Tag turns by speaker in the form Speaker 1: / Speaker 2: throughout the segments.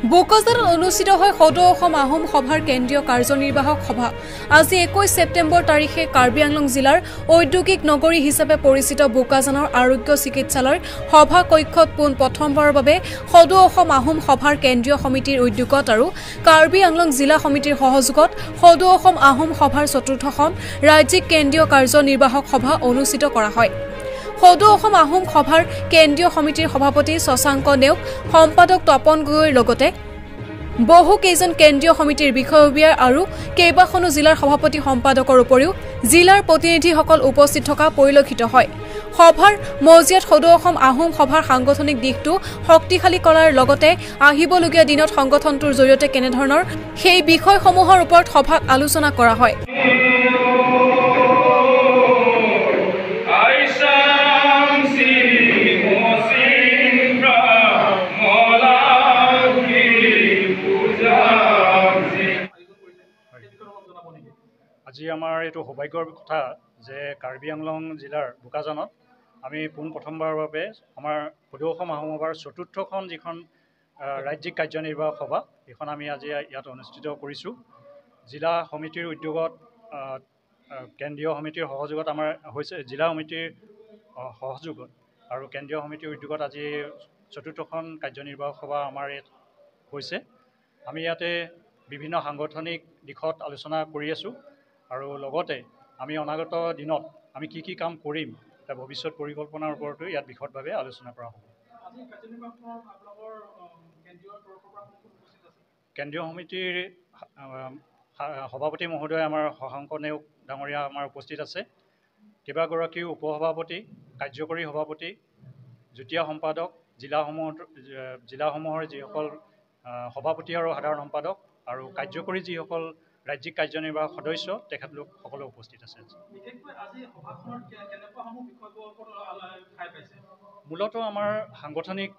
Speaker 1: বোকাজানত অনুষ্ঠিত হয় সদৌ অসম আহোম সভাৰ কেন্দ্ৰীয় কাৰ্যনিৰ্বাহক সভা। আজি 21 ছেপ্টেম্বৰ তাৰিখে কাৰ্বি আংলং জিলাৰ ঔদ্যোগিক নগৰী হিচাপে পৰিচিত বোকাজানৰ আৰোগ্য চিকিৎসালয়ৰ সভা কক্ষত প্ৰথমবাৰৰ বাবে সদৌ অসম আহোম সভাৰ কেন্দ্ৰীয় সমিতিৰ উদ্যোগত আৰু কাৰ্বি আংলং জিলা সমিতিৰ সহযোগত সদৌ অসম আহোম সভাৰ চতুৰ্থখন ৰাজ্যিক কেন্দ্ৰীয় কাৰ্যনিৰ্বাহক সভা অনুষ্ঠিত কৰা হয়। সদৌ অসম আহোম সভাৰ কেন্দ্ৰীয় সমিতিৰ সভাপতি শশাংক নেওগ, সম্পাদক তপন গগৈৰ লগতে বহু কেইজন কেন্দ্ৰীয় সমিতিৰ বিষয়ববীয়া আৰু কেইবাখনো জিলাৰ সভাপতি সম্পাদকৰ উপৰিও জিলাৰ প্ৰতিনিধিসকল উপস্থিত থকা পৰিলক্ষিত হয়। সভাৰ মজিয়াত সদৌ অসম আহোম সভাৰ সাংগঠনিক দিশটো শক্তিশালী কৰাৰ লগতে আহিবলগীয়া দিনত সংগঠনটোৰ জৰিয়তে কেনেধৰণৰ সেই বিষয়সমূহৰ ওপৰত সভাত আলোচনা কৰা হয়।
Speaker 2: আজি আমাৰ এইটো সৌভাগ্যৰ কথা যে কাৰ্বি আংলং জিলাৰ বোকাজানত আমি প্ৰথমবাৰৰ বাবে আমাৰ সদৌ অসম আহোম সভাৰ চতুৰ্থখন যিখন ৰাজ্যিক কাৰ্যনিৰ্বাহক সভা এইখন আমি আজি ইয়াত অনুষ্ঠিত কৰিছোঁ। জিলা সমিতিৰ উদ্যোগত কেন্দ্ৰীয় সমিতিৰ সহযোগত আমাৰ হৈছে জিলা সমিতিৰ সহযোগত আৰু কেন্দ্ৰীয় সমিতিৰ উদ্যোগত আজি চতুৰ্থখন কাৰ্যনিৰ্বাহক সভা আমাৰ ইয়াত হৈছে। আমি ইয়াতে বিভিন্ন সাংগঠনিক দিশত আলোচনা কৰি আছোঁ আৰু লগতে আমি অনাগত দিনত আমি কি কাম কৰিম তাৰ ভৱিষ্যত পৰিকল্পনাৰ ওপৰতো ইয়াত বিশদভাৱে আলোচনা কৰা হ'ব। কেন্দ্ৰীয় সমিতিৰ সভাপতি মহোদয় আমাৰ শশাংক নেওগ ডাঙৰীয়া আমাৰ উপস্থিত আছে। কেইবাগৰাকীও উপসভাপতি, কাৰ্যকৰী সভাপতি, যুটীয়া সম্পাদক, জিলাসমূহৰ যিসকল সভাপতি আৰু সাধাৰণ সম্পাদক আৰু কাৰ্যকৰী যিসকল ৰাজ্যিক কাৰ্যনিৰ্বাহক সদস্য তেখেতলোক সকলো উপস্থিত আছে। মূলত আমাৰ সাংগঠনিক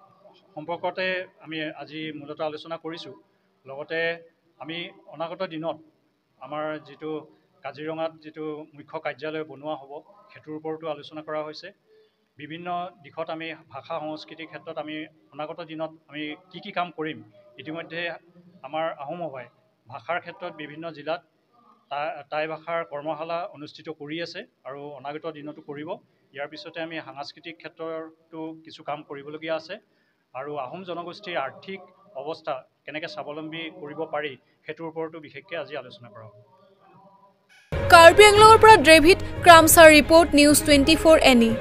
Speaker 2: সম্পৰ্কতে আমি আজি মূলত আলোচনা কৰিছোঁ। লগতে আমি অনাগত দিনত আমাৰ যিটো কাজিৰঙাত যিটো মুখ্য কাৰ্যালয় বনোৱা হ'ব সেইটোৰ ওপৰতো আলোচনা কৰা হৈছে। বিভিন্ন দিশত আমি ভাষা সংস্কৃতিৰ ক্ষেত্ৰত আমি অনাগত দিনত আমি কি কাম কৰিম। ইতিমধ্যে আমাৰ আহোম সভাই ভাষাৰ ক্ষেত্ৰত বিভিন্ন জিলাত টাই ভাষাৰ কৰ্মশালা অনুষ্ঠিত কৰি আছে আৰু অনাগত দিনতো কৰিব। ইয়াৰ পিছতে আমি সাংস্কৃতিক ক্ষেত্ৰতো কিছু কাম কৰিবলগীয়া আছে আৰু আহোম জনগোষ্ঠীৰ আৰ্থিক অৱস্থা কেনেকৈ স্বাৱলম্বী কৰিব পাৰি সেইটোৰ ওপৰতো বিশেষকৈ আজি আলোচনা কৰা হ'ব।
Speaker 1: কাৰ্বি আংলঙৰ পৰা ডেভিড ক্ৰামছাৰ ৰিপৰ্ট, নিউজ 24 NE।